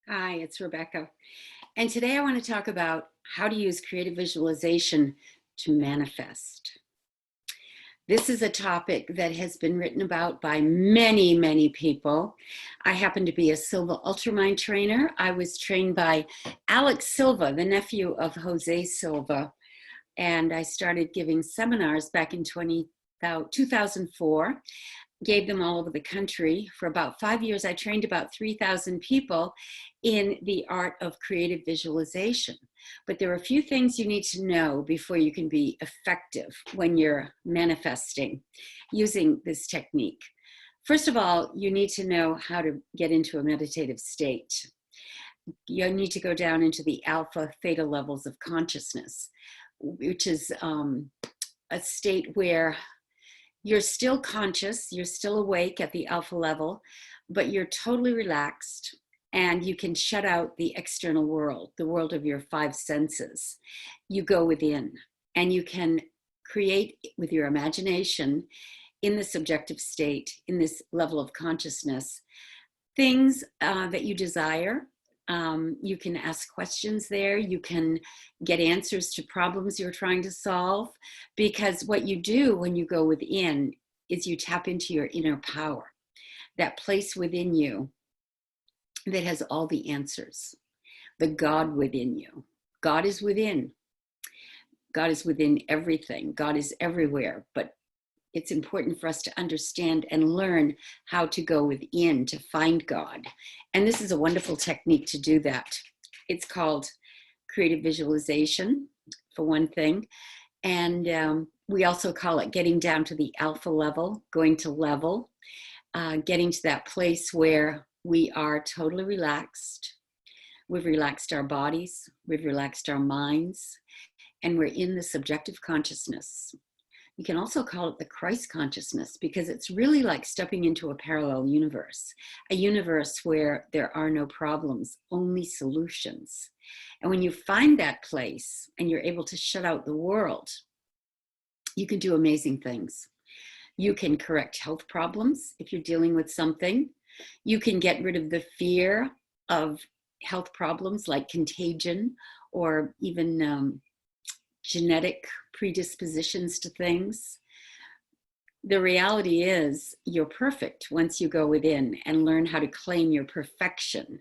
Hi, it's Rebecca. And today I want to talk about how to use creative visualization to manifest. This is a topic that has been written about by many, many people. I happen to be a Silva Ultramind trainer. I was trained by Alex Silva, the nephew of Jose Silva, and I started giving seminars back in 2004. Gave them all over the country. For about 5 years, I trained about 3,000 people in the art of creative visualization. But there are a few things you need to know before you can be effective when you're manifesting using this technique. First of all, you need to know how to get into a meditative state. You need to go down into the alpha, theta levels of consciousness, which is a state where you're still conscious, you're still awake at the alpha level, but you're totally relaxed and you can shut out the external world, the world of your five senses. You go within and you can create with your imagination in the subjective state, in this level of consciousness, things that you desire. You can ask questions there. You can get answers to problems you're trying to solve, because what you do when you go within is you tap into your inner power, that place within you that has all the answers, the God within you. God is within. God is within everything. God is everywhere, but it's important for us to understand and learn how to go within to find God. And this is a wonderful technique to do that. It's called creative visualization, for one thing. And we also call it getting down to the alpha level, going to level, getting to that place where we are totally relaxed. We've relaxed our bodies, we've relaxed our minds, and we're in the subjective consciousness. You can also call it the Christ consciousness, because it's really like stepping into a parallel universe, a universe where there are no problems, only solutions. And when you find that place and you're able to shut out the world, you can do amazing things. You can correct health problems if you're dealing with something. You can get rid of the fear of health problems like contagion or even genetic predispositions to things. The reality is you're perfect once you go within and learn how to claim your perfection.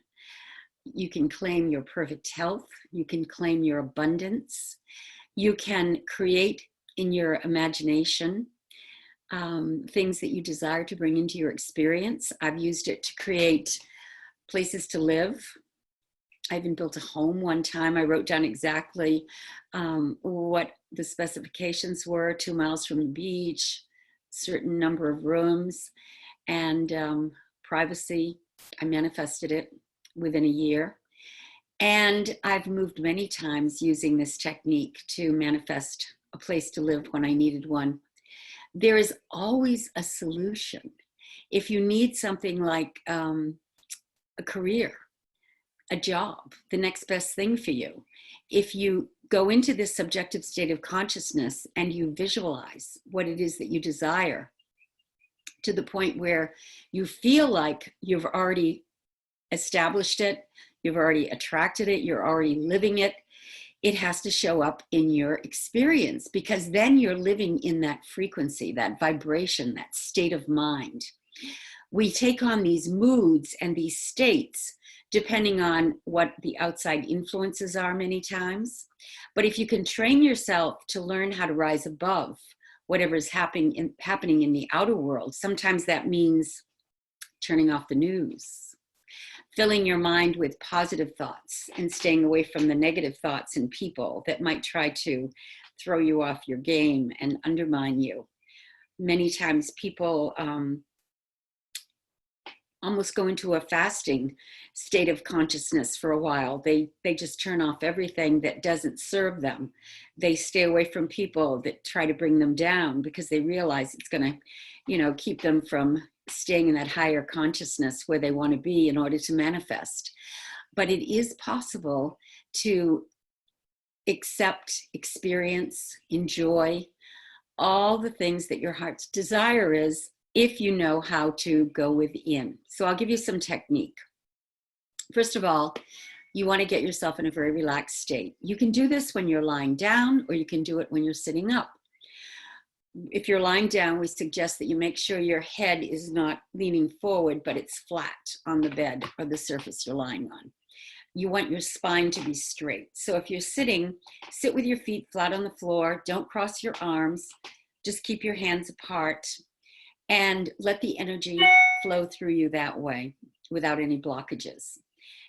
You can claim your perfect health. You can claim your abundance. You can create in your imagination things that you desire to bring into your experience. I've used it to create places to live. I even built a home one time. I wrote down exactly what the specifications were: 2 miles from the beach, certain number of rooms, and privacy. I manifested it within a year. And I've moved many times using this technique to manifest a place to live when I needed one. There is always a solution. If you need something like a career, a job, the next best thing for you, if you go into this subjective state of consciousness and you visualize what it is that you desire to the point where you feel like you've already established it, you've already attracted it, you're already living it, it has to show up in your experience, because then you're living in that frequency, that vibration, that state of mind. We take on these moods and these states depending on what the outside influences are many times. But if you can train yourself to learn how to rise above whatever is happening in the outer world, sometimes that means turning off the news, filling your mind with positive thoughts and staying away from the negative thoughts and people that might try to throw you off your game and undermine you. Many times people almost go into a fasting state of consciousness for a while. They just turn off everything that doesn't serve them. They stay away from people that try to bring them down, because they realize it's going to, keep them from staying in that higher consciousness where they want to be in order to manifest. But it is possible to accept, experience, enjoy all the things that your heart's desire is, if you know how to go within. So I'll give you some technique. First of all, you want to get yourself in a very relaxed state. You can do this when you're lying down, or you can do it when you're sitting up. If you're lying down, we suggest that you make sure your head is not leaning forward, but it's flat on the bed or the surface you're lying on. You want your spine to be straight. So if you're sitting, sit with your feet flat on the floor. Don't cross your arms. Just keep your hands apart and let the energy flow through you that way without any blockages.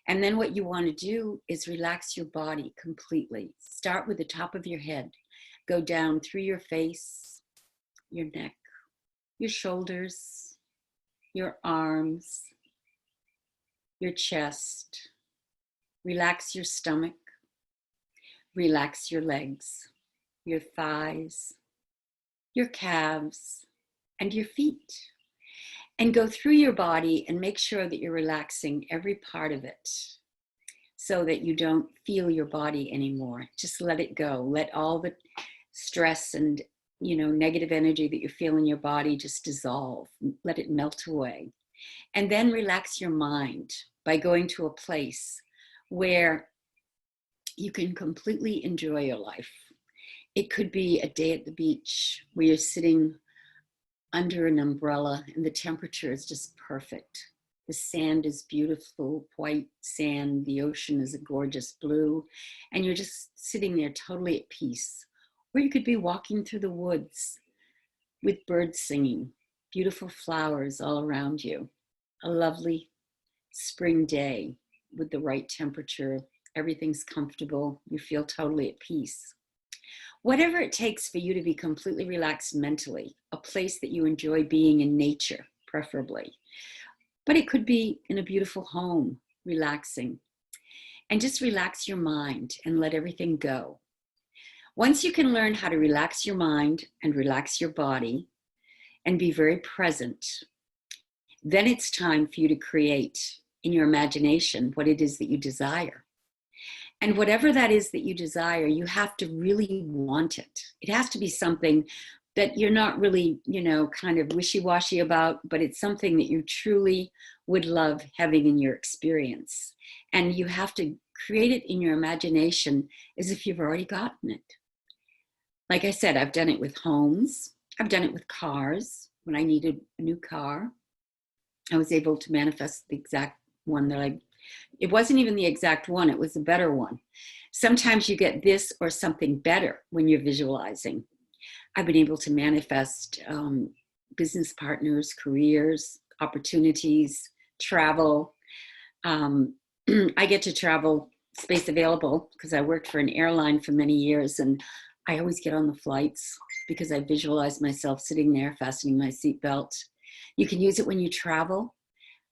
And then what you want to do is relax your body completely. Start with the top of your head. Go down through your face, your neck, your shoulders, your arms, your chest. Relax your stomach. Relax your legs, your thighs, your calves, and your feet. And go through your body and make sure that you're relaxing every part of it so that you don't feel your body anymore. Just let it go. Let all the stress and negative energy that you feel in your body just dissolve. Let it melt away. And then relax your mind by going to a place where you can completely enjoy your life. It could be a day at the beach where you're sitting under an umbrella and the temperature is just perfect. The sand is beautiful, white sand. The ocean is a gorgeous blue. And you're just sitting there totally at peace. Or you could be walking through the woods with birds singing, beautiful flowers all around you. A lovely spring day with the right temperature. Everything's comfortable. You feel totally at peace. Whatever it takes for you to be completely relaxed mentally, a place that you enjoy being in nature, preferably. But it could be in a beautiful home, relaxing. And just relax your mind and let everything go. Once you can learn how to relax your mind and relax your body and be very present, then it's time for you to create in your imagination what it is that you desire. And whatever that is that you desire, you have to really want it. It has to be something that you're not really, kind of wishy-washy about, but it's something that you truly would love having in your experience. And you have to create it in your imagination as if you've already gotten it. Like I said, I've done it with homes. I've done it with cars. When I needed a new car, I was able to manifest the exact one that it wasn't even the exact one, it was a better one. Sometimes you get this or something better when you're visualizing. I've been able to manifest business partners, careers, opportunities, travel. I get to travel space available because I worked for an airline for many years, and I always get on the flights because I visualize myself sitting there fastening my seatbelt. You can use it when you travel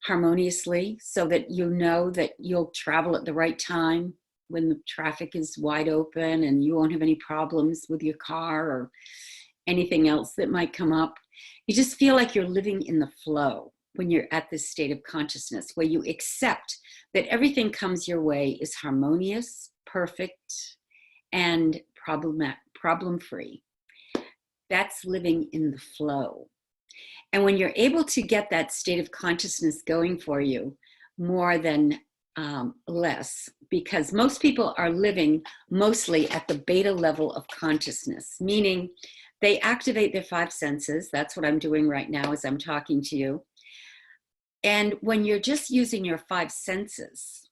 harmoniously so that you know that you'll travel at the right time when the traffic is wide open and you won't have any problems with your car or anything else that might come up. You just feel like you're living in the flow when you're at this state of consciousness where you accept that everything comes your way is harmonious, perfect, and problem-free. That's living in the flow. And when you're able to get that state of consciousness going for you, more than less, because most people are living mostly at the beta level of consciousness, meaning they activate their five senses. That's what I'm doing right now as I'm talking to you. And when you're just using your five senses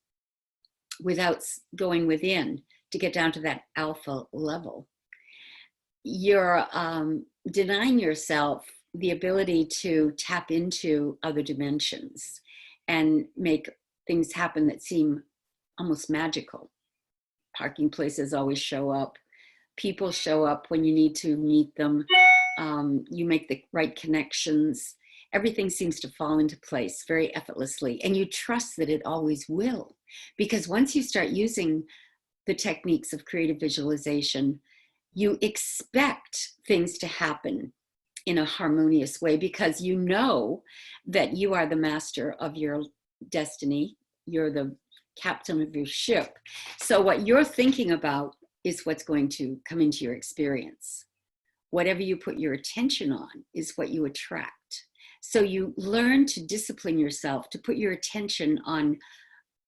without going within to get down to that alpha level, you're denying yourself the ability to tap into other dimensions and make things happen that seem almost magical. Parking places always show up. People show up when you need to meet them. You make the right connections. Everything seems to fall into place very effortlessly. And you trust that it always will. Because once you start using the techniques of creative visualization, you expect things to happen in a harmonious way because you know that you are the master of your destiny. You're the captain of your ship. So what you're thinking about is what's going to come into your experience. Whatever you put your attention on is what you attract. So you learn to discipline yourself to put your attention on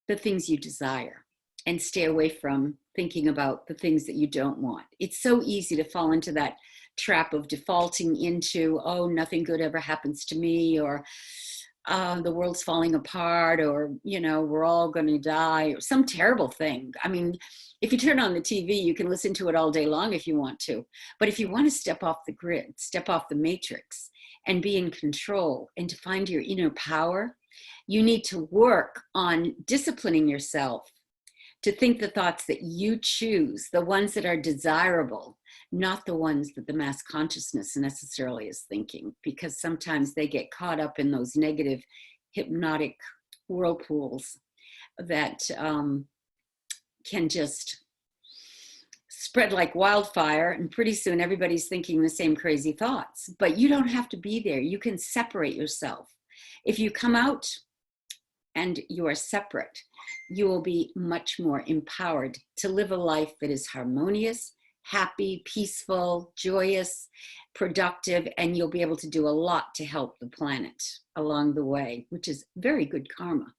the things you desire and stay away from thinking about the things that you don't want. It's so easy to fall into that trap of defaulting into, oh, nothing good ever happens to me, or the world's falling apart, or, you know, we're all going to die, or some terrible thing. I mean, if you turn on the TV, you can listen to it all day long if you want to. But if you want to step off the grid, step off the matrix, and be in control and to find your inner power, you need to work on disciplining yourself to think the thoughts that you choose, the ones that are desirable, not the ones that the mass consciousness necessarily is thinking, because sometimes they get caught up in those negative hypnotic whirlpools that can just spread like wildfire, and pretty soon everybody's thinking the same crazy thoughts. But you don't have to be there. You can separate yourself. If you come out and you are separate, you will be much more empowered to live a life that is harmonious, happy, peaceful, joyous, productive, and you'll be able to do a lot to help the planet along the way, which is very good karma.